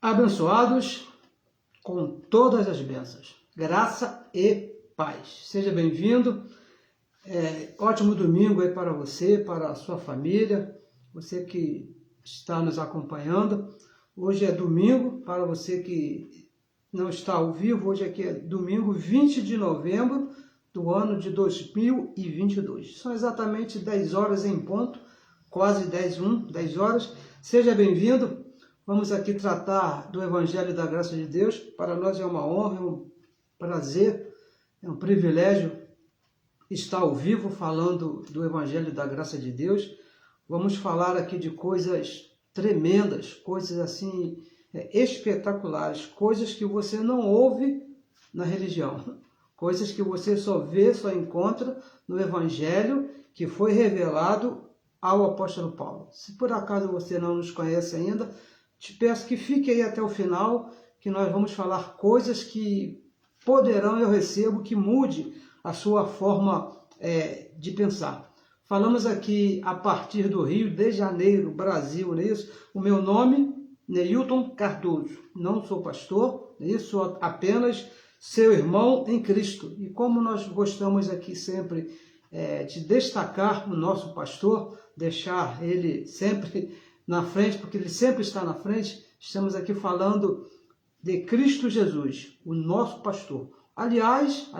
abençoados com todas as bênçãos, graça e paz. Seja bem-vindo, ótimo domingo aí para você, para a sua família, você que está nos acompanhando. Hoje é domingo, para você que não está ao vivo, hoje aqui é domingo 20 de novembro do ano de 2022. São exatamente 10 horas em ponto, quase 10 horas. Seja bem-vindo. Vamos aqui tratar do Evangelho da Graça de Deus. Para nós é uma honra, é um prazer, é um privilégio estar ao vivo falando do Evangelho da Graça de Deus. Vamos falar aqui de coisas tremendas, coisas assim espetaculares, coisas que você não ouve na religião, coisas que você só vê, só encontra no Evangelho que foi revelado ao apóstolo Paulo. Se por acaso você não nos conhece ainda, te peço que fique aí até o final, que nós vamos falar coisas que poderão, eu recebo, que mude a sua forma de pensar. Falamos aqui a partir do Rio de Janeiro, Brasil, não é isso? O meu nome, Neilton Cardoso. Não sou pastor, não é isso? Sou apenas seu irmão em Cristo. E como nós gostamos aqui sempre de destacar o nosso pastor, deixar ele sempre na frente, porque ele sempre está na frente, estamos aqui falando de Cristo Jesus, o nosso pastor. Aliás,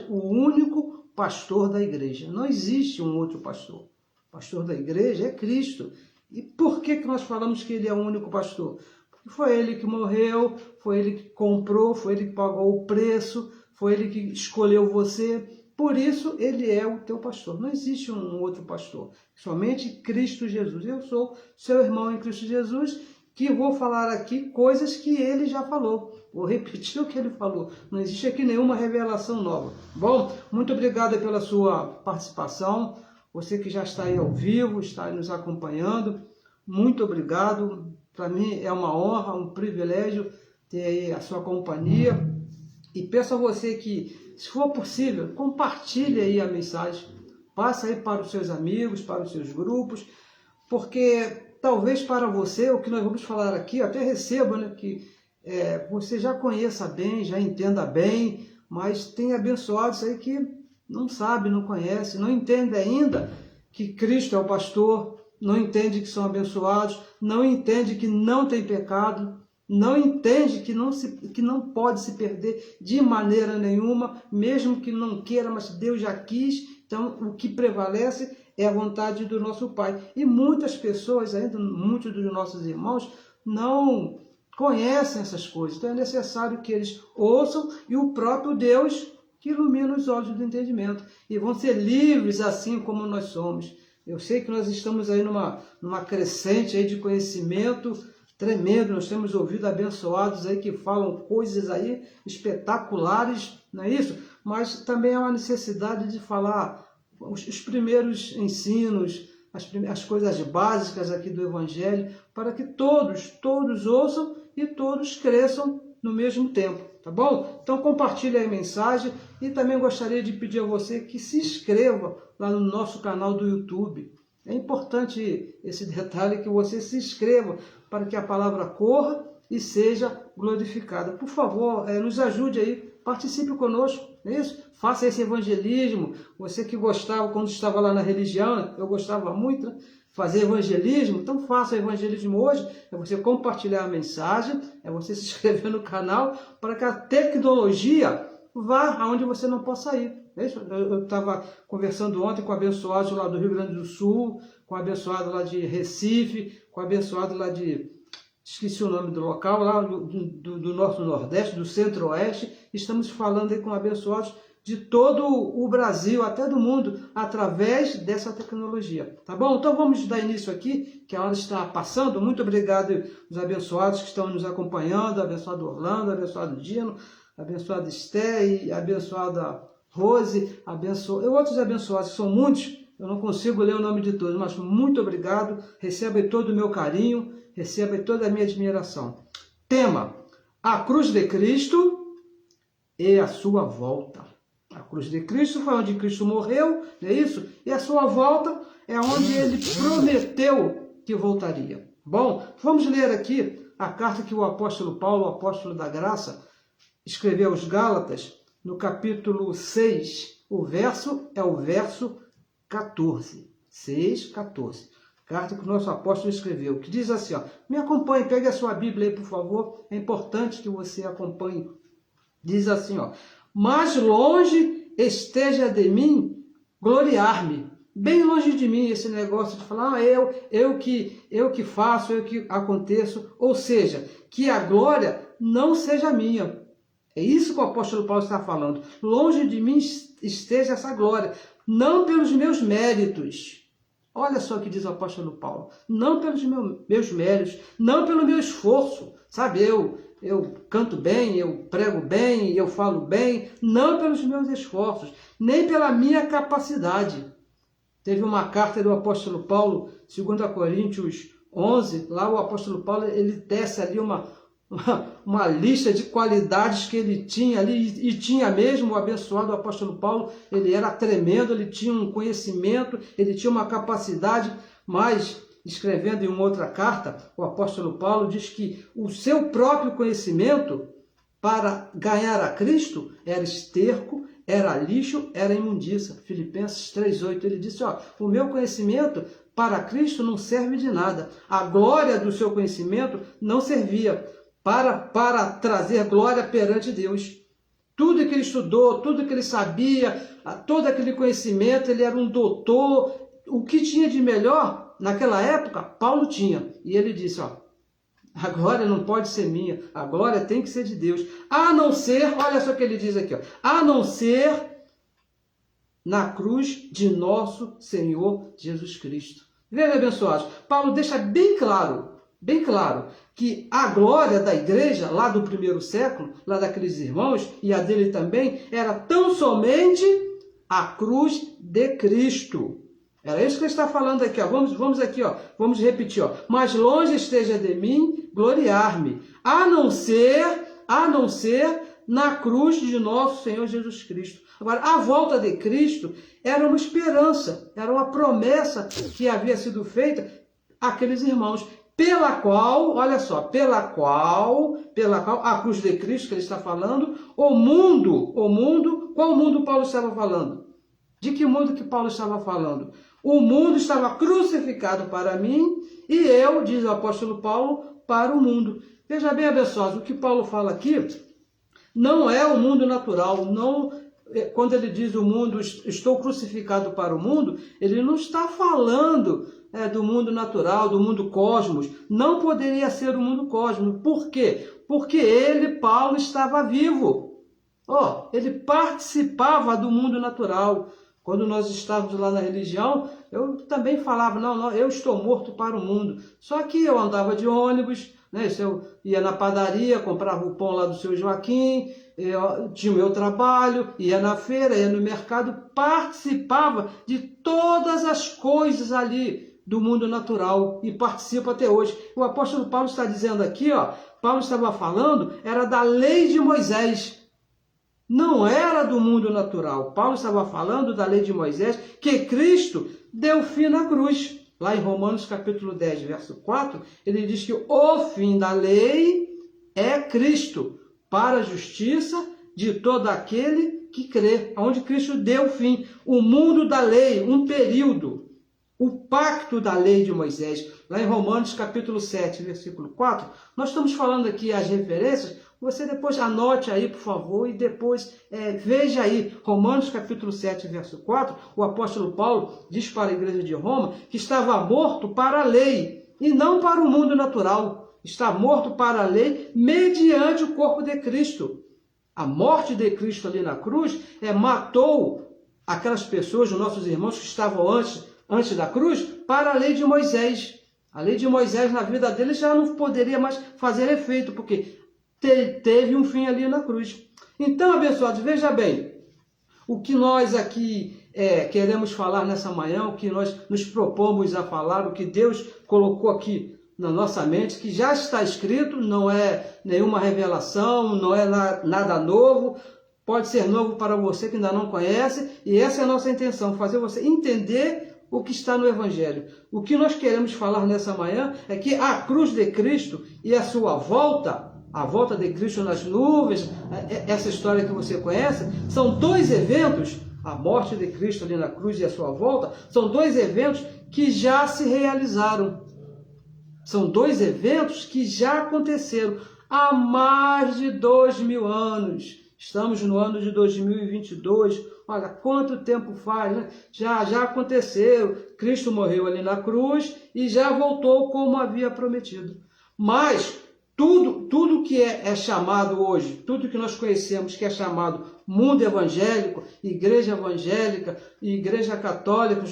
o único pastor da igreja. Não existe um outro pastor. O pastor da igreja é Cristo. E por que nós falamos que ele é o único pastor? Porque foi ele que morreu, foi ele que comprou, foi ele que pagou o preço, foi ele que escolheu você. Por isso, ele é o teu pastor. Não existe um outro pastor. Somente Cristo Jesus. Eu sou seu irmão em Cristo Jesus, que vou falar aqui coisas que ele já falou. Vou repetir o que ele falou. Não existe aqui nenhuma revelação nova. Bom, muito obrigado pela sua participação. Você que já está aí ao vivo, está aí nos acompanhando. Muito obrigado. Para mim é uma honra, um privilégio ter aí a sua companhia. E peço a você que, se for possível, compartilhe aí a mensagem. Passa aí para os seus amigos, para os seus grupos, porque talvez para você, o que nós vamos falar aqui, eu até recebo, né, que você já conheça bem, já entenda bem, mas tem abençoados aí que não sabe, não conhece, não entende ainda que Cristo é o pastor, não entende que são abençoados, não entende que não tem pecado, não entende que não pode se perder de maneira nenhuma, mesmo que não queira, mas Deus já quis. Então, o que prevalece é a vontade do nosso Pai. E muitas pessoas, ainda muitos dos nossos irmãos, não conhecem essas coisas. Então, é necessário que eles ouçam e o próprio Deus que ilumina os olhos do entendimento. E vão ser livres assim como nós somos. Eu sei que nós estamos aí numa crescente aí de conhecimento tremendo, nós temos ouvido abençoados aí que falam coisas aí espetaculares, não é isso? Mas também há uma necessidade de falar os primeiros ensinos, as coisas básicas aqui do Evangelho, para que todos ouçam e todos cresçam no mesmo tempo, tá bom? Então compartilhe aí a mensagem e também gostaria de pedir a você que se inscreva lá no nosso canal do YouTube. É importante esse detalhe, que você se inscreva para que a palavra corra e seja glorificada. Por favor, nos ajude aí, participe conosco, não é isso? Faça esse evangelismo. Você que gostava, quando estava lá na religião, eu gostava muito, né? Fazer evangelismo, então faça o evangelismo hoje, é você compartilhar a mensagem, é você se inscrever no canal, para que a tecnologia vá aonde você não possa ir. Eu estava conversando ontem com abençoados lá do Rio Grande do Sul, com abençoado lá de Recife, com abençoado lá esqueci o nome do local, lá do nosso Nordeste, do Centro-Oeste. Estamos falando aí com abençoados de todo o Brasil, até do mundo, através dessa tecnologia. Tá bom? Então vamos dar início aqui, que a hora está passando. Muito obrigado aos abençoados que estão nos acompanhando, abençoado Orlando, abençoado Dino, abençoado Esté e abençoada Rose, e outros abençoados, que são muitos, eu não consigo ler o nome de todos, mas muito obrigado, receba todo o meu carinho, receba toda a minha admiração. Tema: a cruz de Cristo e a sua volta. A cruz de Cristo foi onde Cristo morreu, não é isso? E a sua volta é onde ele prometeu que voltaria. Bom, vamos ler aqui a carta que o apóstolo Paulo, o apóstolo da graça, escreveu aos Gálatas, no capítulo 6, o verso é o verso 14. 6, 14. Carta que o nosso apóstolo escreveu, que diz assim, ó, me acompanhe, pegue a sua Bíblia aí, por favor, é importante que você acompanhe. Diz assim, ó, mas longe esteja de mim gloriar-me. Bem longe de mim esse negócio de falar, eu que faço, eu que aconteço, ou seja, que a glória não seja minha. É isso que o apóstolo Paulo está falando. Longe de mim esteja essa glória, não pelos meus méritos. Olha só o que diz o apóstolo Paulo. Não pelos meus méritos, não pelo meu esforço. Sabe, eu canto bem, eu prego bem, eu falo bem, não pelos meus esforços, nem pela minha capacidade. Teve uma carta do apóstolo Paulo, 2 Coríntios 11, lá o apóstolo Paulo ele tece ali uma lista de qualidades que ele tinha ali, e tinha mesmo o abençoado apóstolo Paulo, ele era tremendo, ele tinha um conhecimento, ele tinha uma capacidade, mas escrevendo em uma outra carta, o apóstolo Paulo diz que o seu próprio conhecimento para ganhar a Cristo era esterco, era lixo, era imundícia. Filipenses 3,8, ele disse, ó, o meu conhecimento para Cristo não serve de nada. A glória do seu conhecimento não servia para trazer glória perante Deus. Tudo que ele estudou, tudo que ele sabia, todo aquele conhecimento, ele era um doutor. O que tinha de melhor naquela época, Paulo tinha. E ele disse, ó, a glória não pode ser minha, a glória tem que ser de Deus. A não ser, olha só o que ele diz aqui, ó, a não ser na cruz de nosso Senhor Jesus Cristo. Veja, abençoados, Paulo deixa bem claro, que a glória da igreja, lá do primeiro século, lá daqueles irmãos, e a dele também, era tão somente a cruz de Cristo. Era isso que ele está falando aqui, ó. Vamos aqui, ó. Vamos repetir, ó. Mas longe esteja de mim gloriar-me, a não ser na cruz de nosso Senhor Jesus Cristo. Agora, a volta de Cristo era uma esperança, era uma promessa que havia sido feita àqueles irmãos, pela qual, olha só, pela qual a cruz de Cristo que ele está falando, qual mundo Paulo estava falando? De que mundo que Paulo estava falando? O mundo estava crucificado para mim e eu, diz o apóstolo Paulo, para o mundo. Veja bem, abençoados, o que Paulo fala aqui não é o mundo natural. Não, quando ele diz o mundo, estou crucificado para o mundo, ele não está falando do mundo natural, do mundo cosmos. Não poderia ser o mundo cosmos. Por quê? Porque ele, Paulo, estava vivo. Ele participava do mundo natural. Quando nós estávamos lá na religião, eu também falava, não, eu estou morto para o mundo. Só que eu andava de ônibus, né? Eu ia na padaria, comprava o pão lá do seu Joaquim, eu tinha o meu trabalho, ia na feira, ia no mercado, participava de todas as coisas ali do mundo natural e participo até hoje. O apóstolo Paulo está dizendo aqui, ó, Paulo estava falando, era da lei de Moisés. Não era do mundo natural. Paulo estava falando da lei de Moisés, que Cristo deu fim na cruz. Lá em Romanos capítulo 10, verso 4, ele diz que o fim da lei é Cristo, para a justiça de todo aquele que crê. Onde Cristo deu fim. O mundo da lei, um período. O pacto da lei de Moisés. Lá em Romanos capítulo 7, versículo 4, nós estamos falando aqui as referências. Você depois anote aí, por favor, e depois veja aí, Romanos capítulo 7, verso 4, o apóstolo Paulo diz para a igreja de Roma que estava morto para a lei e não para o mundo natural. Está morto para a lei mediante o corpo de Cristo. A morte de Cristo ali na cruz matou aquelas pessoas, os nossos irmãos que estavam antes da cruz, para a lei de Moisés. A lei de Moisés na vida deles já não poderia mais fazer efeito, porque teve um fim ali na cruz. Então, abençoados, veja bem, o que nós aqui queremos falar nessa manhã, o que nós nos propomos a falar, o que Deus colocou aqui na nossa mente, que já está escrito, não é nenhuma revelação, não é nada novo, pode ser novo para você que ainda não conhece, e essa é a nossa intenção, fazer você entender o que está no Evangelho. O que nós queremos falar nessa manhã é que a cruz de Cristo e a sua volta, a volta de Cristo nas nuvens, essa história que você conhece, são dois eventos, a morte de Cristo ali na cruz e a sua volta, são dois eventos que já se realizaram. São dois eventos que já aconteceram há mais de 2000 anos. Estamos no ano de 2022. Olha, quanto tempo faz, né? Já aconteceu. Cristo morreu ali na cruz e já voltou como havia prometido. Mas tudo que é chamado hoje, tudo que nós conhecemos que é chamado mundo evangélico, igreja evangélica, igreja católica,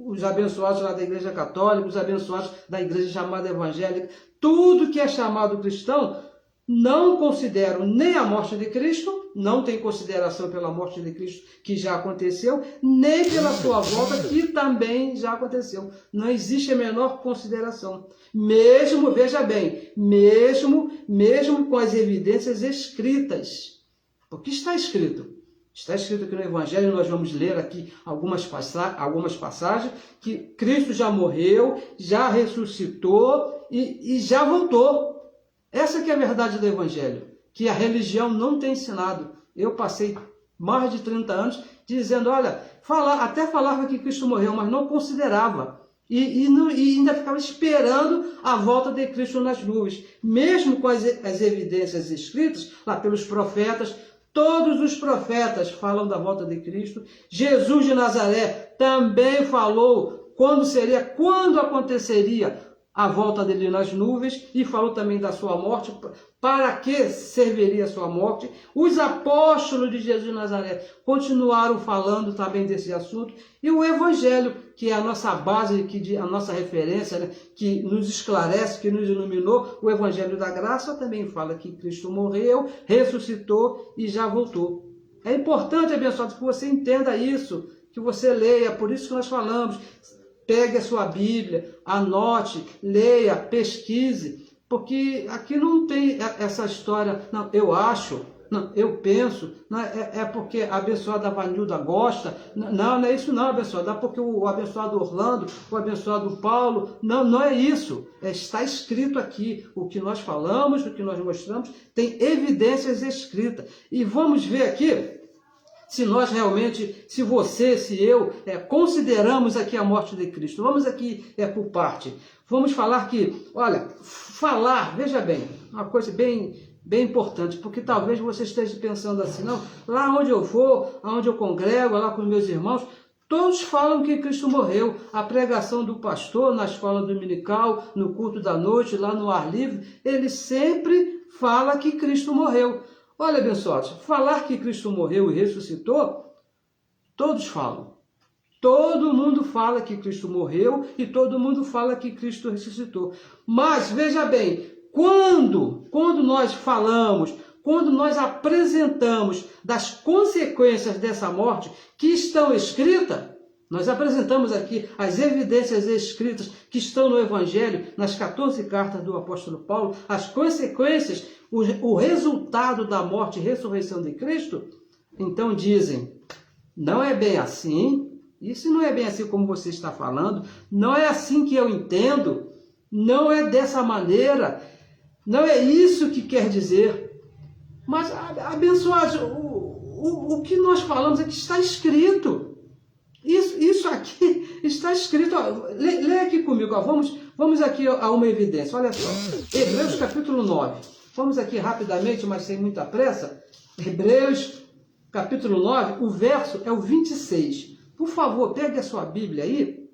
os abençoados lá da igreja católica, os abençoados da igreja chamada evangélica, tudo que é chamado cristão, não consideram nem a morte de Cristo, não tem consideração pela morte de Cristo que já aconteceu, nem pela sua volta que também já aconteceu. Não existe a menor consideração. Mesmo, veja bem, mesmo com as evidências escritas. O que está escrito? Está escrito aqui no Evangelho, nós vamos ler aqui algumas passagens, que Cristo já morreu, já ressuscitou e já voltou. Essa que é a verdade do Evangelho, que a religião não tem ensinado. Eu passei mais de 30 anos dizendo, olha, até falava que Cristo morreu, mas não considerava. E ainda ficava esperando a volta de Cristo nas nuvens. Mesmo com as evidências escritas lá pelos profetas, todos os profetas falam da volta de Cristo. Jesus de Nazaré também falou quando aconteceria a volta dele nas nuvens, e falou também da sua morte, para que serviria a sua morte. Os apóstolos de Jesus de Nazaré continuaram falando também desse assunto, e o Evangelho, que é a nossa base, a nossa referência, né, que nos esclarece, que nos iluminou, o Evangelho da Graça também fala que Cristo morreu, ressuscitou e já voltou. É importante, abençoado, que você entenda isso, que você leia, por isso que nós falamos. Pegue a sua Bíblia, anote, leia, pesquise, porque aqui não tem essa história, não, eu acho, não, eu penso, não, é porque a abençoada Vanilda gosta, não é isso não, abençoada, é porque o abençoado Orlando, o abençoado Paulo, não é isso, está escrito aqui, o que nós falamos, o que nós mostramos, tem evidências escritas, e vamos ver aqui, se nós realmente, se você, se eu, consideramos aqui a morte de Cristo. Vamos aqui por parte. Vamos falar que, olha, veja bem, uma coisa bem importante, porque talvez você esteja pensando assim, não, lá onde eu for, aonde eu congrego, lá com meus irmãos, todos falam que Cristo morreu. A pregação do pastor na escola dominical, no culto da noite, lá no ar livre, ele sempre fala que Cristo morreu. Olha, abençoados, falar que Cristo morreu e ressuscitou, todos falam. Todo mundo fala que Cristo morreu e todo mundo fala que Cristo ressuscitou. Mas, veja bem, quando nós falamos, quando nós apresentamos das consequências dessa morte que estão escritas, nós apresentamos aqui as evidências escritas que estão no Evangelho, nas 14 cartas do apóstolo Paulo, as consequências, o resultado da morte e ressurreição de Cristo. Então dizem, não é bem assim, isso não é bem assim como você está falando, não é assim que eu entendo, não é dessa maneira, não é isso que quer dizer. Mas, abençoados, o que nós falamos é que está escrito. Isso aqui está escrito, lê aqui comigo, vamos aqui a uma evidência, olha só, Hebreus capítulo 9, vamos aqui rapidamente, mas sem muita pressa, Hebreus capítulo 9, o verso é o 26, por favor, pegue a sua Bíblia aí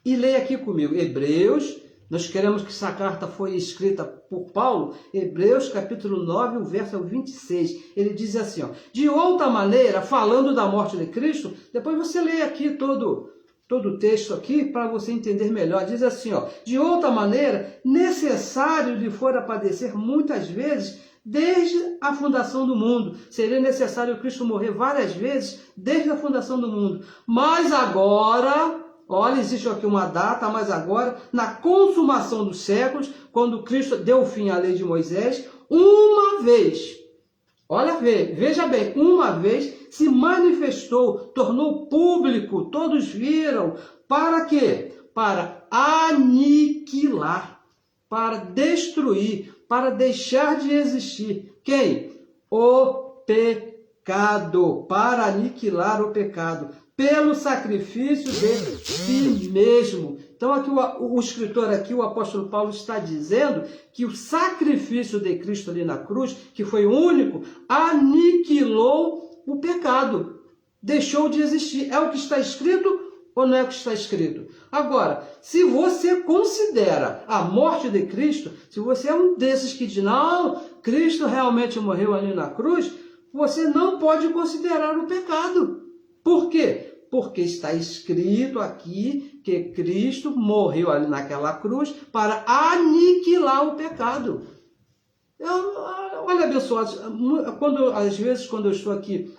e leia aqui comigo, Hebreus, nós queremos que essa carta foi escrita por Paulo, Hebreus capítulo 9, o verso é o 26. Ele diz assim, ó, de outra maneira, falando da morte de Cristo, depois você lê aqui todo o texto aqui para você entender melhor. Diz assim, ó, de outra maneira, necessário lhe fora padecer muitas vezes desde a fundação do mundo. Seria necessário Cristo morrer várias vezes desde a fundação do mundo. Mas agora... Olha, existe aqui uma data, mas agora, na consumação dos séculos, quando Cristo deu fim à lei de Moisés, uma vez, olha, veja bem, uma vez se manifestou, tornou público, todos viram, Para quê? Para aniquilar, para destruir, para deixar de existir. Quem? O pecado, para aniquilar o pecado, pelo sacrifício de si mesmo. Então, aqui o escritor aqui, o apóstolo Paulo, está dizendo que o sacrifício de Cristo ali na cruz, que foi único, aniquilou o pecado, deixou de existir. É o que está escrito ou não é o que está escrito? Agora, se você considera a morte de Cristo, se você é um desses que diz, não, Cristo realmente morreu ali na cruz, você não pode considerar o pecado. Por quê? Porque está escrito aqui que Cristo morreu ali naquela cruz para aniquilar o pecado. Olha, abençoados, às vezes quando eu estou aqui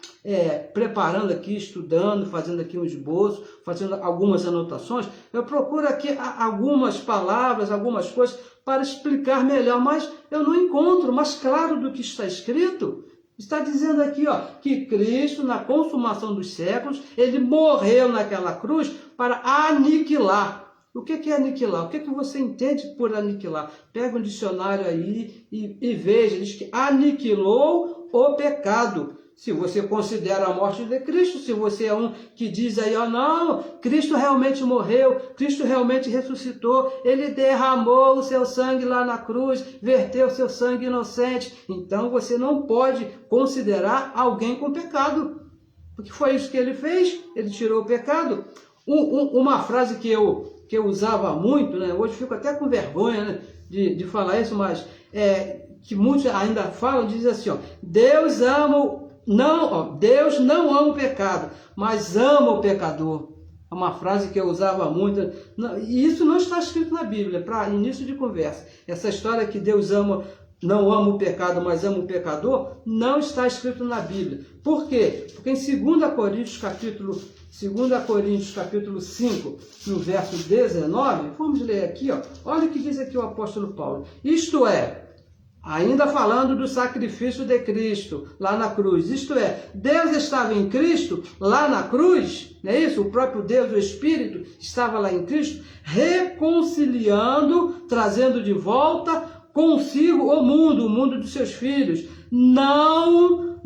preparando aqui, estudando, fazendo aqui um esboço, fazendo algumas anotações, eu procuro aqui algumas palavras, algumas coisas para explicar melhor, mas eu não encontro mais claro do que está escrito. Está dizendo aqui, que Cristo, na consumação dos séculos, ele morreu naquela cruz para aniquilar. O que é aniquilar? O que você entende por aniquilar? Pega um dicionário aí e veja, diz que aniquilou o pecado. Se você considera a morte de Cristo, se você é um que diz aí, não, Cristo realmente morreu, Cristo realmente ressuscitou, ele derramou o seu sangue lá na cruz, verteu o seu sangue inocente, então você não pode considerar alguém com pecado, porque foi isso que ele fez, ele tirou o pecado. Uma frase que eu usava muito, né? Hoje fico até com vergonha, né, de falar isso, mas que muitos ainda falam, diz assim, Deus não ama o pecado, mas ama o pecador. É uma frase que eu usava muito, e isso não está escrito na Bíblia, para início de conversa. Essa história que Deus não ama o pecado, mas ama o pecador, não está escrito na Bíblia. Por quê? Porque em 2 Coríntios capítulo 5, no verso 19, vamos ler aqui, olha o que diz aqui o apóstolo Paulo. Isto é, ainda falando do sacrifício de Cristo lá na cruz, isto é, Deus estava em Cristo lá na cruz, não é isso? O próprio Deus, o Espírito, estava lá em Cristo, reconciliando, trazendo de volta consigo o mundo dos seus filhos. Não,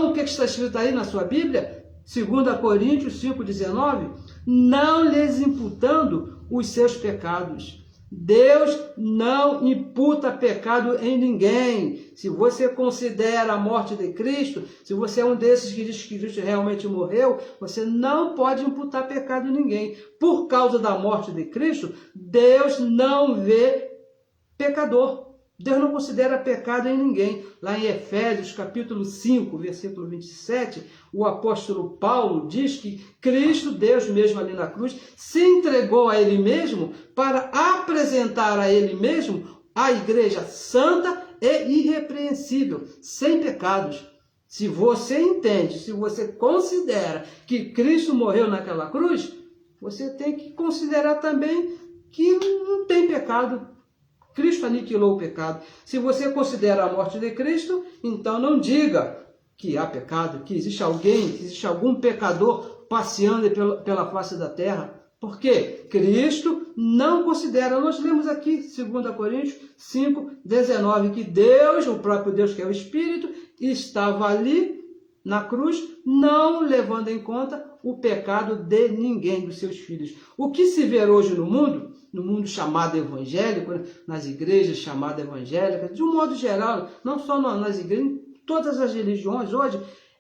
o que está escrito aí na sua Bíblia? 2 Coríntios 5,19, não lhes imputando os seus pecados. Deus não imputa pecado em ninguém. Se você considera a morte de Cristo, se você é um desses que diz que Cristo realmente morreu, você não pode imputar pecado em ninguém. Por causa da morte de Cristo, Deus não vê pecador. Deus não considera pecado em ninguém. Lá em Efésios, capítulo 5, versículo 27, o apóstolo Paulo diz que Cristo, Deus mesmo ali na cruz, se entregou a Ele mesmo para apresentar a Ele mesmo a igreja santa e irrepreensível, sem pecados. Se você entende, se você considera que Cristo morreu naquela cruz, você tem que considerar também que não tem pecado. Cristo aniquilou o pecado. Se você considera a morte de Cristo, então não diga que há pecado, que existe alguém, que existe algum pecador passeando pela face da terra. Porque Cristo não considera, nós lemos aqui, 2 Coríntios 5, 19, que Deus, o próprio Deus que é o Espírito, estava ali na cruz, não levando em conta o pecado de ninguém dos seus filhos. O que se vê hoje no mundo chamado evangélico, nas igrejas chamadas evangélicas, de um modo geral, não só nas igrejas, em todas as religiões hoje,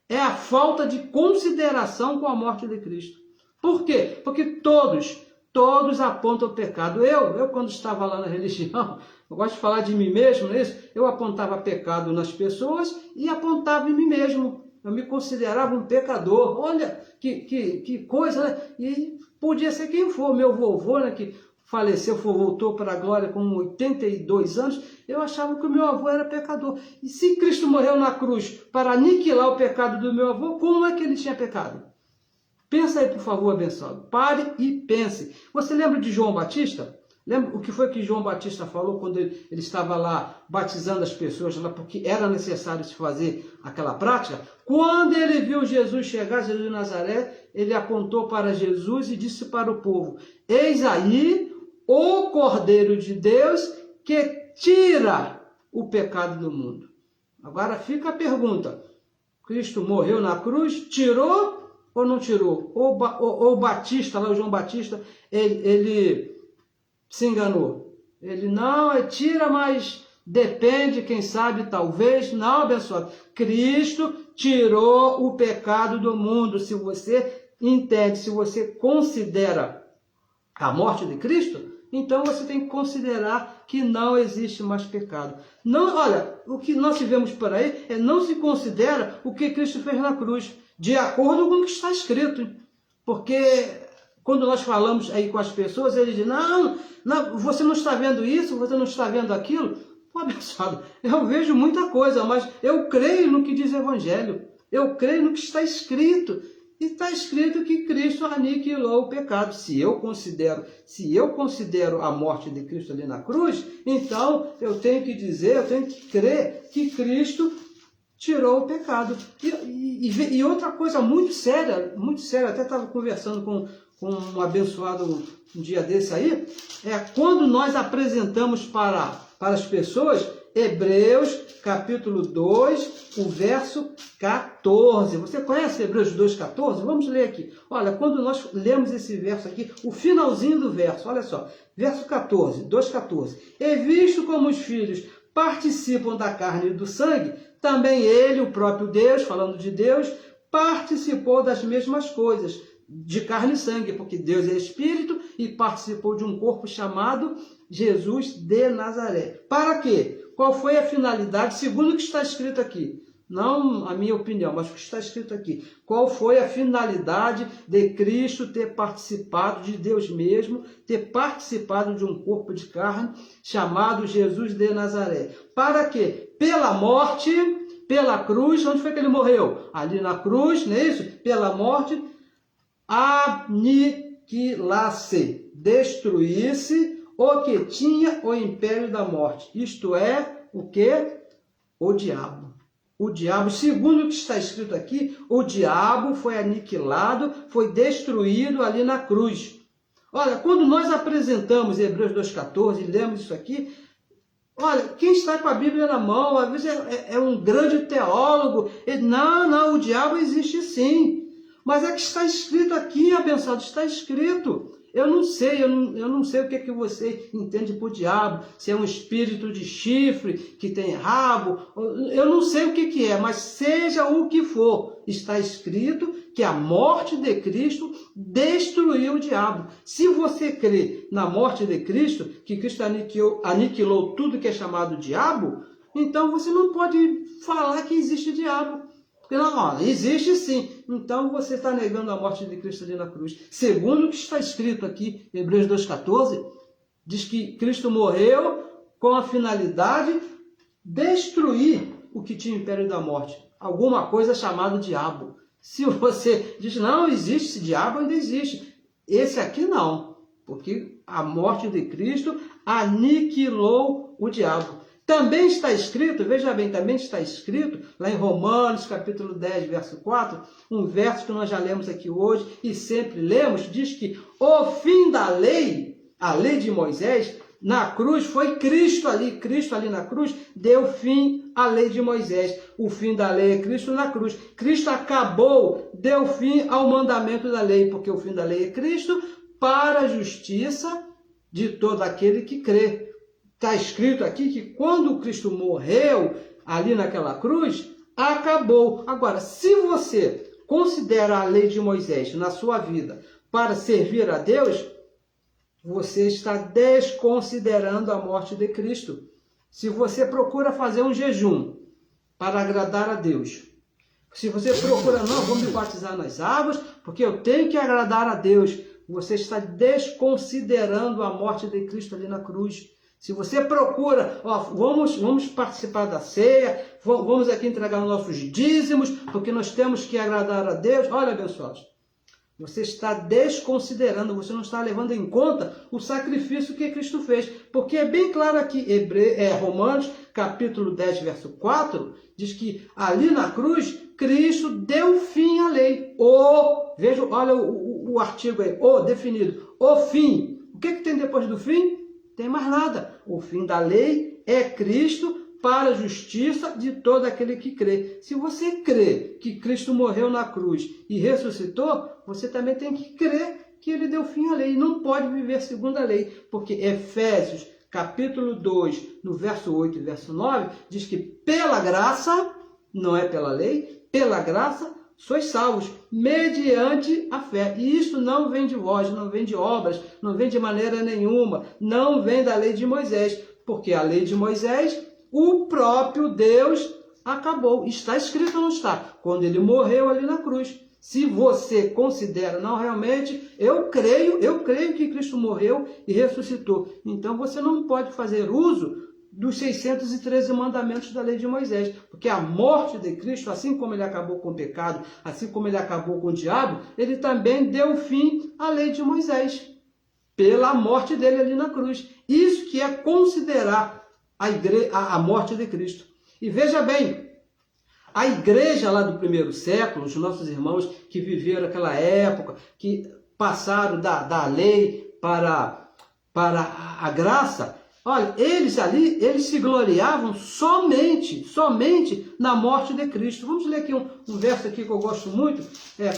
é a falta de consideração com a morte de Cristo. Por quê? Porque todos apontam o pecado. Eu quando estava lá na religião, eu gosto de falar de mim mesmo, não é isso? Eu apontava pecado nas pessoas e apontava em mim mesmo. Eu me considerava um pecador. Olha que coisa, né? E podia ser quem for. Meu vovô, né, que faleceu, voltou para a glória com 82 anos, eu achava que o meu avô era pecador. E se Cristo morreu na cruz para aniquilar o pecado do meu avô, como é que ele tinha pecado? Pensa aí, por favor, abençoado. Pare e pense. Você lembra de João Batista? Lembra o que foi que João Batista falou quando ele estava lá batizando as pessoas, lá, porque era necessário se fazer aquela prática? Quando ele viu Jesus chegar, Jesus de Nazaré, ele apontou para Jesus e disse para o povo: eis aí o Cordeiro de Deus que tira o pecado do mundo. Agora fica a pergunta: Cristo morreu na cruz, tirou ou não tirou? Ou Batista, lá o João Batista, ele se enganou. Ele não, tira, mas depende, quem sabe, talvez. Não, abençoado. Cristo tirou o pecado do mundo. Se você entende, se você considera a morte de Cristo, então você tem que considerar que não existe mais pecado. Não, olha, o que nós vemos por aí não se considera o que Cristo fez na cruz, de acordo com o que está escrito. Porque quando nós falamos aí com as pessoas, eles dizem: não, você não está vendo isso, você não está vendo aquilo. Pô, abençoado, eu vejo muita coisa, mas eu creio no que diz o Evangelho. Eu creio no que está escrito. E está escrito que Cristo aniquilou o pecado. Se eu considero a morte de Cristo ali na cruz, então eu tenho que dizer, eu tenho que crer que Cristo tirou o pecado. E outra coisa muito séria, até estava conversando com um abençoado um dia desse aí, é quando nós apresentamos para as pessoas Hebreus capítulo 2, o verso 14. Você conhece Hebreus 2, 14? Vamos ler aqui. Olha, quando nós lemos esse verso aqui, o finalzinho do verso, olha só, verso 14, 2,14. E visto como os filhos participam da carne e do sangue, também ele, o próprio Deus, falando de Deus, participou das mesmas coisas, de carne e sangue, porque Deus é Espírito e participou de um corpo chamado Jesus de Nazaré. Para quê? Qual foi a finalidade, segundo o que está escrito aqui? Não a minha opinião, mas o que está escrito aqui. Qual foi a finalidade de Cristo ter participado de Deus mesmo, ter participado de um corpo de carne chamado Jesus de Nazaré? Para quê? Pela morte, pela cruz, onde foi que ele morreu? Ali na cruz, não é isso? Pela morte, aniquilasse, destruísse o que tinha o império da morte. Isto é, o que? O diabo. O diabo, segundo o que está escrito aqui, o diabo foi aniquilado, foi destruído ali na cruz. Olha, quando nós apresentamos Hebreus 2,14 e lemos isso aqui, olha, quem está com a Bíblia na mão, às vezes é um grande teólogo, não, o diabo existe sim. Mas é que está escrito aqui, abençoado, está escrito. Eu não sei o que é que você entende por diabo, se é um espírito de chifre, que tem rabo, eu não sei o que é, mas seja o que for, está escrito que a morte de Cristo destruiu o diabo. Se você crê na morte de Cristo, que Cristo aniquilou tudo que é chamado diabo, então você não pode falar que existe diabo. Não, existe sim. Então você está negando a morte de Cristo ali na cruz. Segundo o que está escrito aqui, Hebreus 2,14, diz que Cristo morreu com a finalidade de destruir o que tinha o império da morte. Alguma coisa chamada diabo. Se você diz, não, existe esse diabo, ainda existe. Esse aqui não, porque a morte de Cristo aniquilou o diabo. Também está escrito, veja bem, também está escrito, lá em Romanos, capítulo 10, verso 4, um verso que nós já lemos aqui hoje e sempre lemos, diz que o fim da lei, a lei de Moisés, na cruz, foi Cristo ali na cruz, deu fim à lei de Moisés. O fim da lei é Cristo na cruz. Cristo acabou, deu fim ao mandamento da lei, porque o fim da lei é Cristo para a justiça de todo aquele que crê. Está escrito aqui que quando Cristo morreu ali naquela cruz, acabou. Agora, se você considera a lei de Moisés na sua vida para servir a Deus, você está desconsiderando a morte de Cristo. Se você procura fazer um jejum para agradar a Deus, se você procura, não, vou me batizar nas águas, porque eu tenho que agradar a Deus, você está desconsiderando a morte de Cristo ali na cruz. Se você procura, vamos participar da ceia, vamos aqui entregar os nossos dízimos, porque nós temos que agradar a Deus. Olha, abençoados, Você está desconsiderando, você não está levando em conta o sacrifício que Cristo fez. Porque é bem claro aqui, Romanos, capítulo 10, verso 4, diz que ali na cruz, Cristo deu fim à lei. Veja, olha o artigo aí, definido. O fim. O que tem depois do fim? Tem mais nada. O fim da lei é Cristo para a justiça de todo aquele que crê. Se você crê que Cristo morreu na cruz e ressuscitou, você também tem que crer que ele deu fim à lei. Não pode viver segundo a lei, porque Efésios, capítulo 2, no verso 8 e verso 9, diz que pela graça, não é pela lei, pela graça, sois salvos, mediante a fé. E isso não vem de vós, não vem de obras, não vem de maneira nenhuma, não vem da lei de Moisés, porque a lei de Moisés, o próprio Deus acabou. Está escrito ou não está? Quando ele morreu ali na cruz. Se você considera, não, realmente, eu creio que Cristo morreu e ressuscitou. Então você não pode fazer uso dos 613 mandamentos da lei de Moisés. Porque a morte de Cristo, assim como ele acabou com o pecado, assim como ele acabou com o diabo, ele também deu fim à lei de Moisés. Pela morte dele ali na cruz. Isso que é considerar a morte de Cristo. E veja bem, a igreja lá do primeiro século, os nossos irmãos que viveram aquela época, que passaram da lei para a graça, olha, eles se gloriavam somente na morte de Cristo. Vamos ler aqui um verso aqui que eu gosto muito,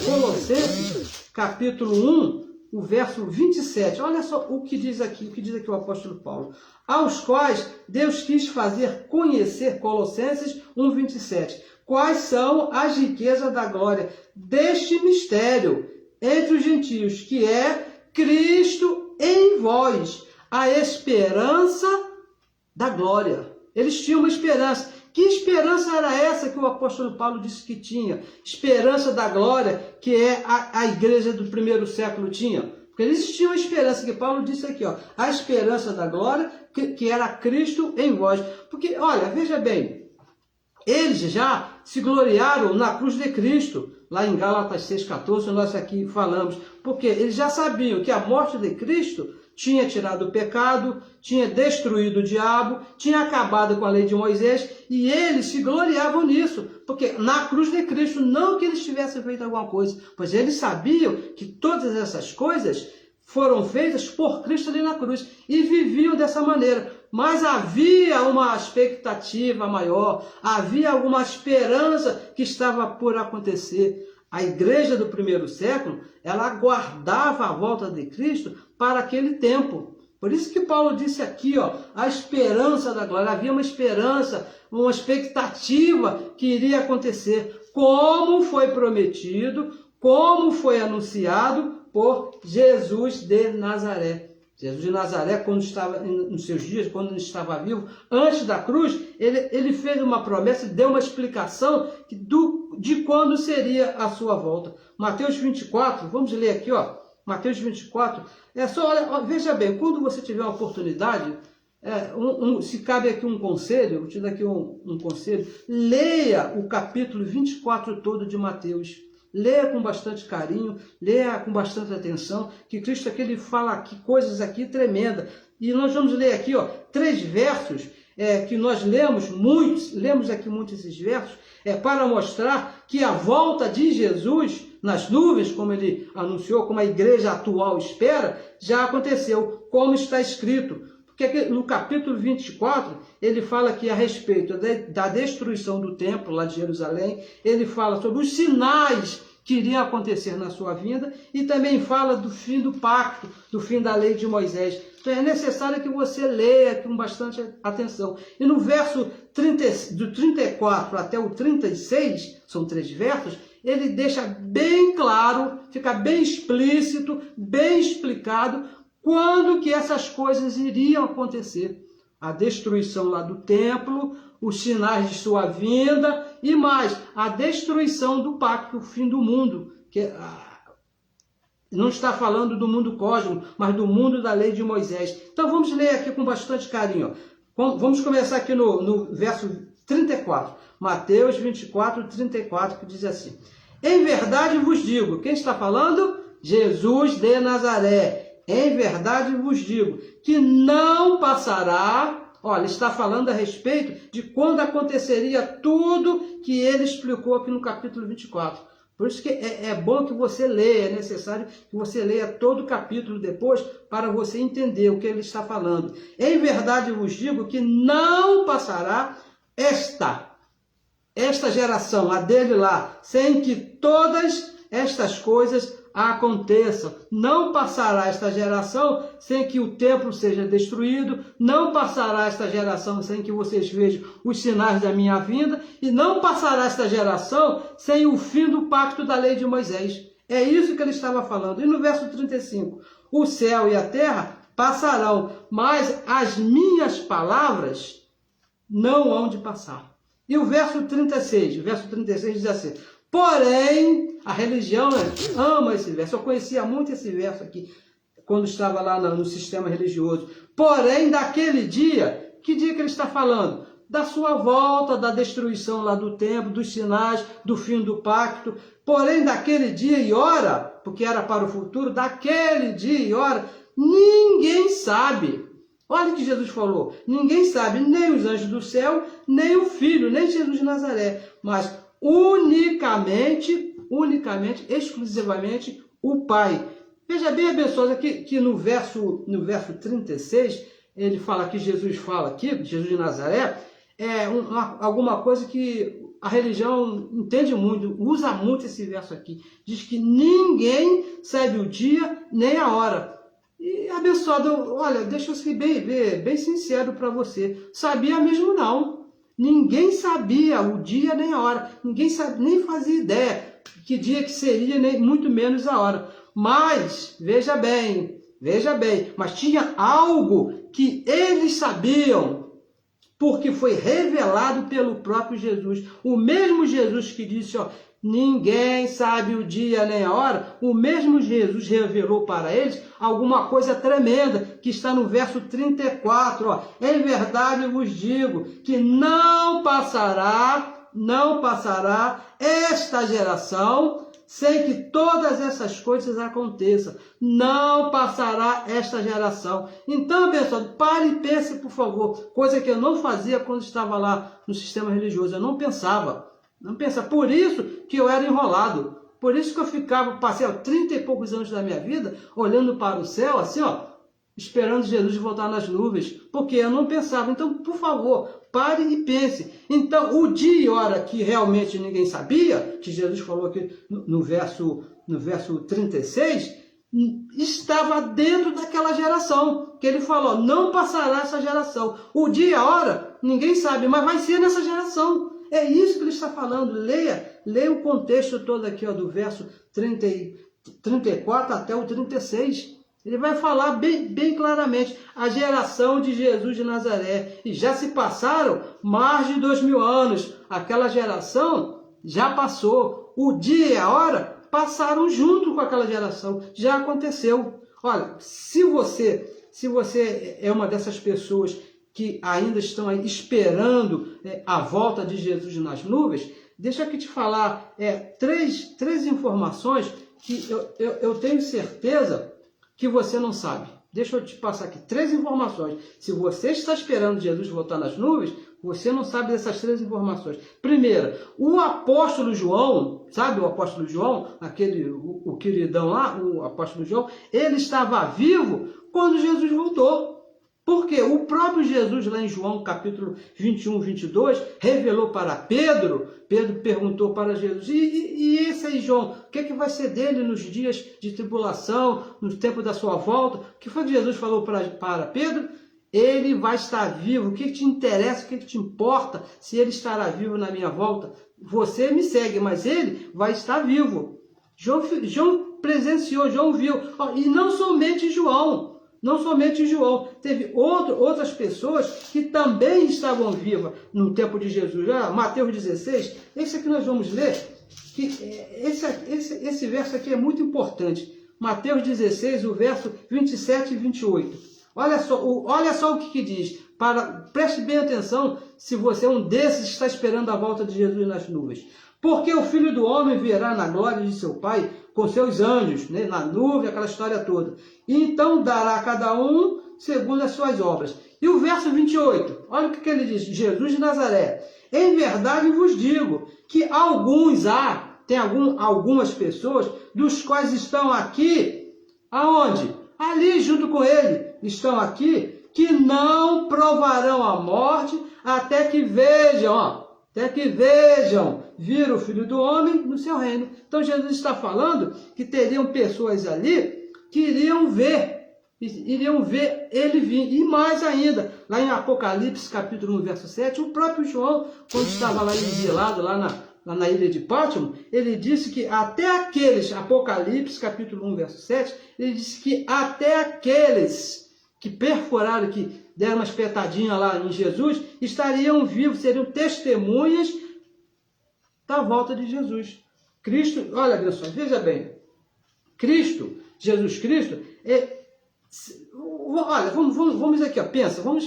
Colossenses, capítulo 1, o verso 27. Olha só o que diz aqui o apóstolo Paulo. Aos quais Deus quis fazer conhecer, Colossenses 1, 27. Quais são as riquezas da glória deste mistério entre os gentios, que é Cristo em vós, a esperança da glória. Eles tinham uma esperança. Que esperança era essa que o apóstolo Paulo disse que tinha? Esperança da glória, que é a igreja do primeiro século tinha. Porque eles tinham a esperança, que Paulo disse aqui, a esperança da glória, que era Cristo em vós. Porque, olha, veja bem, eles já se gloriaram na cruz de Cristo, lá em Gálatas 6,14, nós aqui falamos, porque eles já sabiam que a morte de Cristo tinha tirado o pecado, tinha destruído o diabo, tinha acabado com a lei de Moisés, e eles se gloriavam nisso, porque na cruz de Cristo, não que eles tivessem feito alguma coisa, pois eles sabiam que todas essas coisas foram feitas por Cristo ali na cruz, e viviam dessa maneira. Mas havia uma expectativa maior, havia alguma esperança que estava por acontecer. A igreja do primeiro século, ela aguardava a volta de Cristo para aquele tempo. Por isso que Paulo disse aqui, a esperança da glória. Havia uma esperança, uma expectativa que iria acontecer, como foi prometido, como foi anunciado por Jesus de Nazaré. Jesus de Nazaré, quando estava nos seus dias, quando ele estava vivo, antes da cruz, ele fez uma promessa, deu uma explicação de quando seria a sua volta. Mateus 24, vamos ler aqui, Mateus 24, veja bem, quando você tiver uma oportunidade, se cabe aqui um conselho, eu vou te dar aqui um conselho, leia o capítulo 24 todo de Mateus. Leia com bastante carinho, leia com bastante atenção, que Cristo aqui ele fala aqui coisas aqui tremendas. E nós vamos ler aqui 3 versos que nós lemos aqui muitos esses versos, para mostrar que a volta de Jesus nas nuvens, como ele anunciou, como a igreja atual espera, já aconteceu, como está escrito. Porque aqui, no capítulo 24, ele fala aqui a respeito da destruição do templo lá de Jerusalém, ele fala sobre os sinais que iriam acontecer na sua vinda e também fala do fim do pacto, do fim da lei de Moisés. Então é necessário que você leia com bastante atenção. E no verso do 34 até o 36, são 3 versos, ele deixa bem claro, fica bem explícito, bem explicado, quando que essas coisas iriam acontecer. A destruição lá do templo, os sinais de sua vinda e mais, a destruição do pacto, o fim do mundo. Que não está falando do mundo cósmico, mas do mundo da lei de Moisés. Então vamos ler aqui com bastante carinho. Vamos começar aqui no verso 34. Mateus 24, 34, que diz assim. Em verdade vos digo, quem está falando? Jesus de Nazaré, em verdade vos digo, que não passará, olha, está falando a respeito de quando aconteceria tudo que ele explicou aqui no capítulo 24. Por isso que é bom que você leia, é necessário que você leia todo o capítulo depois para você entender o que ele está falando. Em verdade vos digo que não passará esta geração, a dele lá, sem que todas estas coisas aconteçam. Não passará esta geração sem que o templo seja destruído, não passará esta geração sem que vocês vejam os sinais da minha vinda, e não passará esta geração sem o fim do pacto da lei de Moisés. É isso que ele estava falando. E no verso 35, o céu e a terra passarão, mas as minhas palavras não hão de passar. E o verso 36 diz assim: porém, a religião ama esse verso. Eu conhecia muito esse verso aqui, quando estava lá no sistema religioso. Porém, daquele dia, que dia que ele está falando? Da sua volta, da destruição lá do templo, dos sinais, do fim do pacto. Porém, daquele dia e hora, porque era para o futuro, daquele dia e hora, ninguém sabe. Olha o que Jesus falou. Ninguém sabe, nem os anjos do céu, nem o Filho, nem Jesus de Nazaré. Mas unicamente, exclusivamente, o Pai. Veja bem, abençosa, que no verso 36, ele fala que Jesus fala aqui, Jesus de Nazaré, alguma coisa que a religião entende muito, usa muito esse verso aqui. Diz que ninguém sabe o dia nem a hora. E, abençoado, olha, deixa eu ser bem sincero para você. Sabia mesmo não. Ninguém sabia o dia nem a hora. Ninguém nem fazia ideia que dia que seria, nem muito menos a hora. Mas, veja bem, mas tinha algo que eles sabiam, porque foi revelado pelo próprio Jesus. O mesmo Jesus que disse, ninguém sabe o dia nem a hora, o mesmo Jesus revelou para eles alguma coisa tremenda, que está no verso 34, em verdade vos digo, que não passará esta geração sem que todas essas coisas aconteçam. Não passará esta geração. Então, pessoal, pare e pense, por favor, coisa que eu não fazia quando estava lá no sistema religioso, eu não pensava. Por isso que eu era enrolado. Por isso que eu passei 30 e poucos anos da minha vida olhando para o céu, assim, esperando Jesus voltar nas nuvens, porque eu não pensava. Então, por favor, pare e pense. Então, o dia e hora que realmente ninguém sabia, que Jesus falou aqui no verso 36, estava dentro daquela geração, que ele falou, não passará essa geração. O dia e a hora, ninguém sabe, mas vai ser nessa geração. É isso que ele está falando. Leia o contexto todo aqui, do verso 34 até o 36. Ele vai falar bem claramente a geração de Jesus de Nazaré. E já se passaram mais de 2000 anos. Aquela geração já passou. O dia e a hora passaram junto com aquela geração. Já aconteceu. Olha, se você é uma dessas pessoas que ainda estão aí esperando a volta de Jesus nas nuvens, deixa eu aqui te falar três informações que eu tenho certeza que você não sabe. Deixa eu te passar aqui 3 informações. Se você está esperando Jesus voltar nas nuvens, você não sabe dessas 3 informações. Primeira, o apóstolo João, sabe o apóstolo João? O queridão lá, o apóstolo João, ele estava vivo quando Jesus voltou. Porque o próprio Jesus, lá em João, capítulo 21, 22, revelou para Pedro. Pedro perguntou para Jesus, e esse aí, João, o que vai ser dele nos dias de tribulação, no tempo da sua volta? O que foi que Jesus falou para Pedro? Ele vai estar vivo. O que te interessa, o que te importa se ele estará vivo na minha volta? Você me segue, mas ele vai estar vivo. João presenciou, João viu. E não somente João. Teve outras pessoas que também estavam vivas no tempo de Jesus. Mateus 16, esse aqui nós vamos ler, que esse verso aqui é muito importante. Mateus 16, o verso 27 e 28. Olha só o que diz. Preste bem atenção se você é um desses que está esperando a volta de Jesus nas nuvens. Porque o Filho do Homem virá na glória de seu Pai com seus anjos, né, na nuvem, aquela história toda. E então dará a cada um segundo as suas obras. E o verso 28, olha o que ele diz, Jesus de Nazaré. Em verdade vos digo que tem algumas pessoas dos quais estão aqui, aonde? Ali junto com ele, estão aqui, que não provarão a morte até que vejam, vir o Filho do Homem no seu reino. Então Jesus está falando que teriam pessoas ali que iriam ver ele vir. E mais ainda, lá em Apocalipse capítulo 1, verso 7, o próprio João, quando estava lá exilado, lá na ilha de Pátimo, ele disse que até aqueles, Apocalipse capítulo 1, verso 7, ele disse que até aqueles que perfuraram, que deram uma espetadinha lá em Jesus, estariam vivos, seriam testemunhas da volta de Jesus. Cristo, olha, pessoal, veja bem, Jesus Cristo, olha, vamos aqui, ó, vamos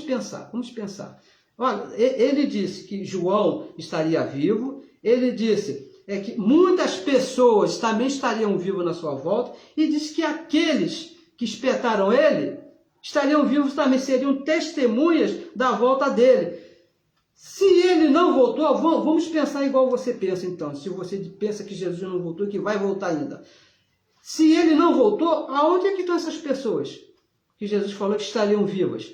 pensar. Olha, ele disse que João estaria vivo, ele disse que muitas pessoas também estariam vivas na sua volta, e disse que aqueles que espetaram ele estariam vivos também, seriam testemunhas da volta dele. Se ele não voltou, vamos pensar igual você pensa então, se você pensa que Jesus não voltou, que vai voltar ainda. Se ele não voltou, aonde é que estão essas pessoas que Jesus falou que estariam vivas?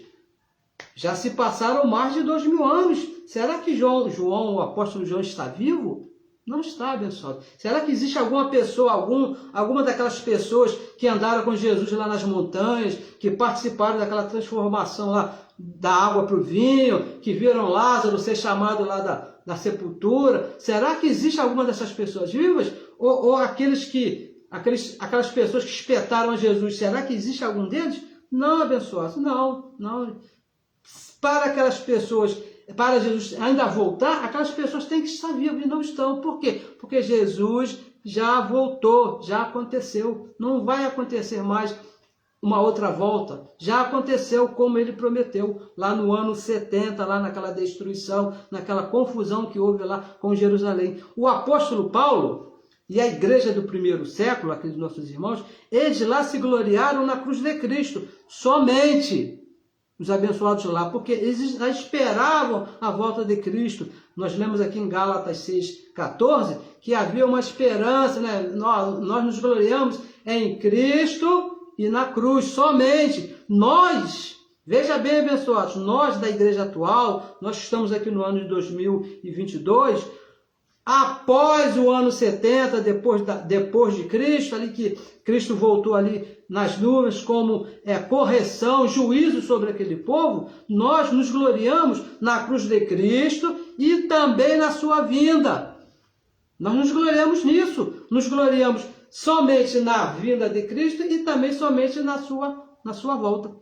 Já se passaram mais de 2000 anos. Será que João, o apóstolo João, está vivo? Não está, abençoado. Será que existe alguma pessoa, alguma daquelas pessoas que andaram com Jesus lá nas montanhas, que participaram daquela transformação lá da água para o vinho, que viram Lázaro ser chamado lá da sepultura? Será que existe alguma dessas pessoas vivas? Ou aquelas pessoas que espetaram a Jesus, será que existe algum deles? Não, abençoados, não. Para aquelas pessoas, para Jesus ainda voltar, aquelas pessoas têm que estar vivas e não estão. Por quê? Porque Jesus já voltou, já aconteceu. Não vai acontecer mais uma outra volta. Já aconteceu como ele prometeu, lá no ano 70, lá naquela destruição, naquela confusão que houve lá com Jerusalém. O apóstolo Paulo e a igreja do primeiro século, aqueles nossos irmãos, eles lá se gloriaram na cruz de Cristo, somente os abençoados lá, porque eles já esperavam a volta de Cristo. Nós lemos aqui em Gálatas 6,14, que havia uma esperança, né? Nós nos gloriamos em Cristo e na cruz, somente. Nós, veja bem, abençoados, nós da igreja atual, nós estamos aqui no ano de 2022, após o ano 70, depois de Cristo, ali que Cristo voltou ali nas nuvens como correção, juízo sobre aquele povo, nós nos gloriamos na cruz de Cristo e também na sua vinda. Nós nos gloriamos nisso, nos gloriamos somente na vinda de Cristo e também somente na sua volta.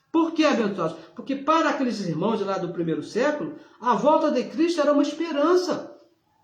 Por que, abençoados? Porque para aqueles irmãos lá do primeiro século, a volta de Cristo era uma esperança.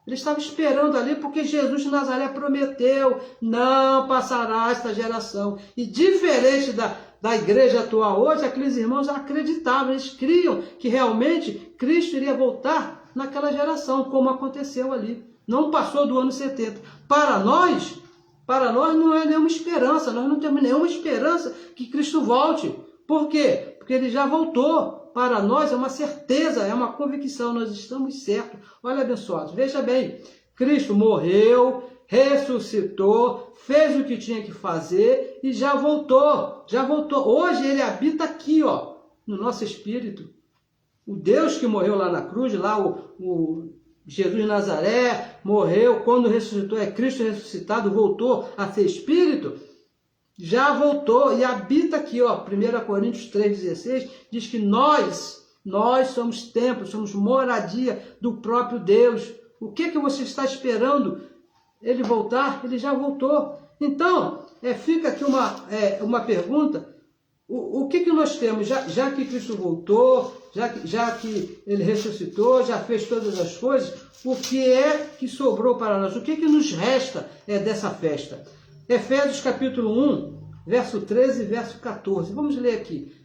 Ele estava esperando ali porque Jesus de Nazaré prometeu, não passará esta geração. E diferente da igreja atual hoje, aqueles irmãos acreditavam, eles criam que realmente Cristo iria voltar naquela geração, como aconteceu ali. Não passou do ano 70. Para nós não é nenhuma esperança, nós não temos nenhuma esperança que Cristo volte. Por quê? Porque ele já voltou. Para nós é uma certeza, é uma convicção, nós estamos certos. Olha, abençoados, veja bem, Cristo morreu, ressuscitou, fez o que tinha que fazer e já voltou. Hoje ele habita aqui, ó, no nosso espírito. O Deus que morreu lá na cruz, lá o Jesus de Nazaré morreu, quando ressuscitou, Cristo ressuscitado, voltou a ser espírito. Já voltou e habita aqui, ó, 1 Coríntios 3,16, diz que nós somos templo, somos moradia do próprio Deus. O que você está esperando ele voltar? Ele já voltou. Então, fica aqui uma pergunta, o que nós temos, já que Cristo voltou, já que ele ressuscitou, já fez todas as coisas, o que é que sobrou para nós? O que nos resta dessa festa? Efésios capítulo 1, verso 13 e verso 14. Vamos ler aqui,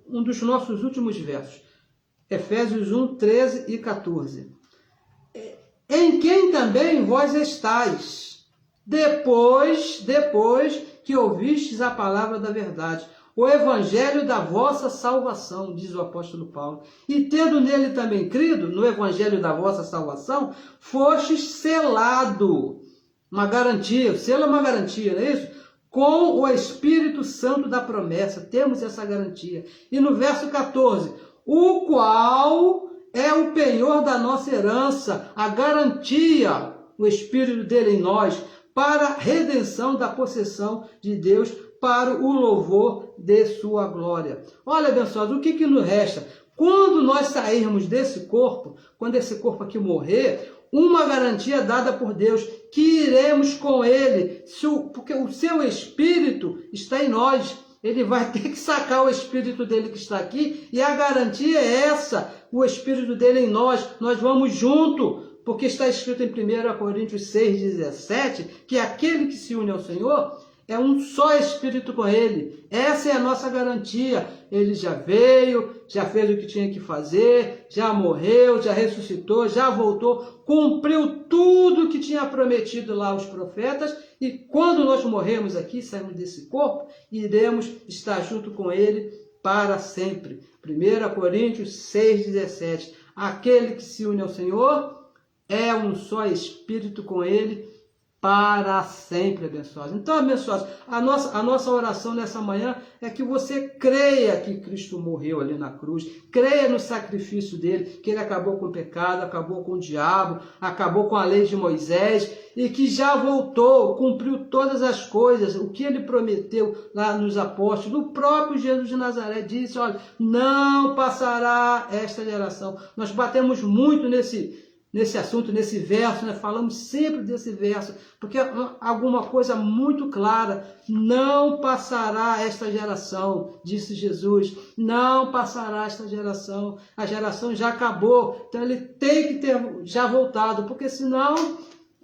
um dos nossos últimos versos. Efésios 1, 13 e 14. Em quem também vós estáis, depois que ouvistes a palavra da verdade, o evangelho da vossa salvação, diz o apóstolo Paulo. E tendo nele também crido, no evangelho da vossa salvação, fostes selado. Uma garantia, o selo é uma garantia, não é isso? Com o Espírito Santo da promessa, temos essa garantia. E no verso 14, o qual é o penhor da nossa herança, a garantia, o Espírito dele em nós, para a redenção da possessão de Deus, para o louvor de sua glória. Olha, abençoados, o que nos resta? Quando nós sairmos desse corpo, quando esse corpo aqui morrer, uma garantia dada por Deus, que iremos com ele, porque o seu Espírito está em nós. Ele vai ter que sacar o Espírito dele que está aqui, e a garantia é essa, o Espírito dele em nós vamos junto, porque está escrito em 1 Coríntios 6,17, que aquele que se une ao Senhor é um só Espírito com ele. Essa é a nossa garantia. Ele já veio, já fez o que tinha que fazer, já morreu, já ressuscitou, já voltou, cumpriu tudo que tinha prometido lá aos profetas, e quando nós morremos aqui, saímos desse corpo, iremos estar junto com ele para sempre. 1 Coríntios 6,17. Aquele que se une ao Senhor é um só Espírito com ele para sempre, abençoados. Então, abençoados, a nossa oração nessa manhã é que você creia que Cristo morreu ali na cruz, creia no sacrifício dele, que ele acabou com o pecado, acabou com o diabo, acabou com a lei de Moisés, e que já voltou, cumpriu todas as coisas, o que ele prometeu lá nos apóstolos. O próprio Jesus de Nazaré disse, olha, não passará esta geração. Nós batemos muito nesse assunto, nesse verso, né? Falamos sempre desse verso, porque é alguma coisa muito clara, não passará esta geração, disse Jesus, não passará esta geração, a geração já acabou, então ele tem que ter já voltado, porque senão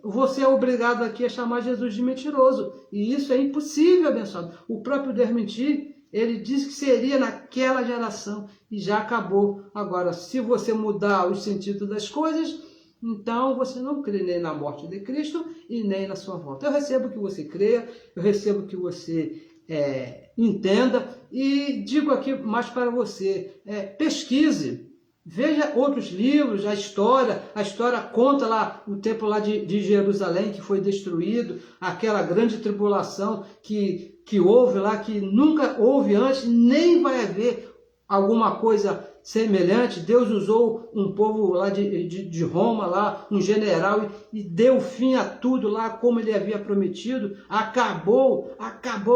você é obrigado aqui a chamar Jesus de mentiroso, e isso é impossível, abençoado. O próprio Deus mentir, ele disse que seria naquela geração, e já acabou. Agora, se você mudar o sentido das coisas, então você não crê nem na morte de Cristo e nem na sua volta. Eu recebo que você creia, eu recebo que você entenda, e digo aqui mais para você, pesquise, veja outros livros, a história conta lá o templo lá de Jerusalém que foi destruído, aquela grande tribulação que houve lá, que nunca houve antes, nem vai haver alguma coisa semelhante. Deus usou um povo lá de Roma, lá, um general, e deu fim a tudo lá, como ele havia prometido, acabou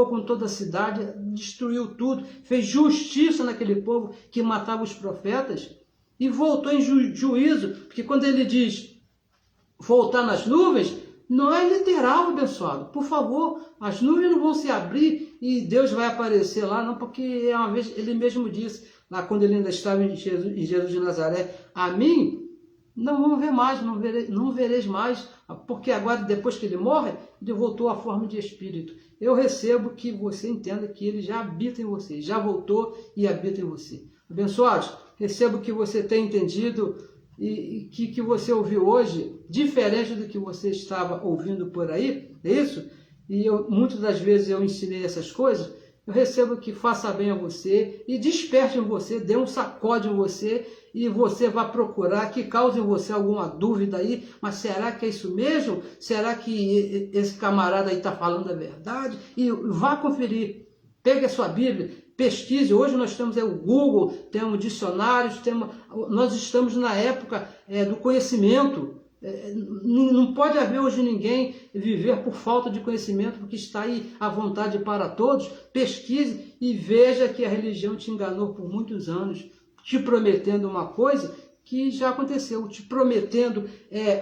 com toda a cidade, destruiu tudo, fez justiça naquele povo que matava os profetas, e voltou em juízo, porque quando ele diz voltar nas nuvens, não é literal, abençoado. Por favor, as nuvens não vão se abrir e Deus vai aparecer lá, não, porque uma vez ele mesmo disse, lá quando ele ainda estava em Jesus de Nazaré, a mim não vão ver mais, não vereis mais, porque agora, depois que ele morre, ele voltou à forma de espírito. Eu recebo que você entenda que ele já habita em você, já voltou e habita em você. Abençoados, recebo que você tenha entendido e que você ouviu hoje, diferente do que você estava ouvindo por aí, é isso? E muitas das vezes eu ensinei essas coisas. Eu recebo que faça bem a você e desperte em você, dê um sacode em você, e você vai procurar, que cause em você alguma dúvida aí, mas será que é isso mesmo? Será que esse camarada aí está falando a verdade? E vá conferir, pegue a sua Bíblia, pesquise. Hoje nós temos o Google, temos dicionários, nós estamos na época do conhecimento. Não pode haver hoje ninguém viver por falta de conhecimento, porque está aí à vontade para todos. Pesquise e veja que a religião te enganou por muitos anos, te prometendo uma coisa que já aconteceu, te prometendo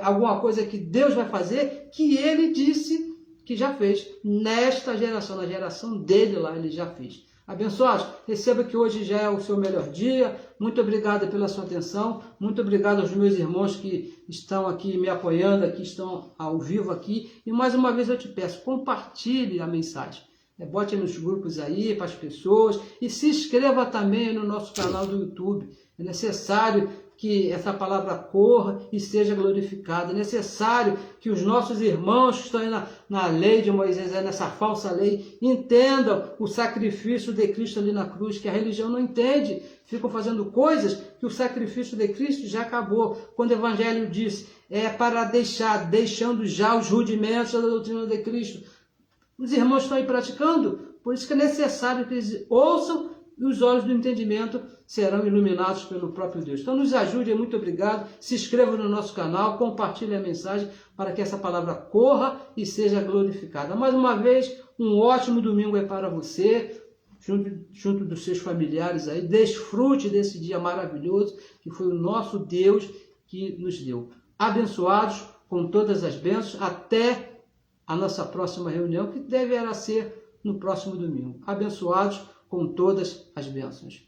alguma coisa que Deus vai fazer, que ele disse que já fez. Nesta geração, na geração dele lá, ele já fez. Abençoados, receba que hoje já é o seu melhor dia. Muito obrigado pela sua atenção. Muito obrigado aos meus irmãos que estão aqui me apoiando, que estão ao vivo aqui. E mais uma vez eu te peço, compartilhe a mensagem. bote nos grupos aí para as pessoas e se inscreva também no nosso canal do YouTube. É necessário que essa palavra corra e seja glorificada. É necessário que os nossos irmãos que estão aí na lei de Moisés, nessa falsa lei, entendam o sacrifício de Cristo ali na cruz, que a religião não entende. Ficam fazendo coisas que o sacrifício de Cristo já acabou. Quando o Evangelho diz, para deixando já os rudimentos da doutrina de Cristo. Os irmãos estão aí praticando, por isso que é necessário que eles ouçam e os olhos do entendimento serão iluminados pelo próprio Deus. Então nos ajude, muito obrigado, se inscreva no nosso canal, compartilhe a mensagem para que essa palavra corra e seja glorificada. Mais uma vez, um ótimo domingo aí para você, junto dos seus familiares aí, desfrute desse dia maravilhoso que foi o nosso Deus que nos deu. Abençoados com todas as bênçãos, até a nossa próxima reunião, que deverá ser no próximo domingo. Abençoados com todas as bênçãos.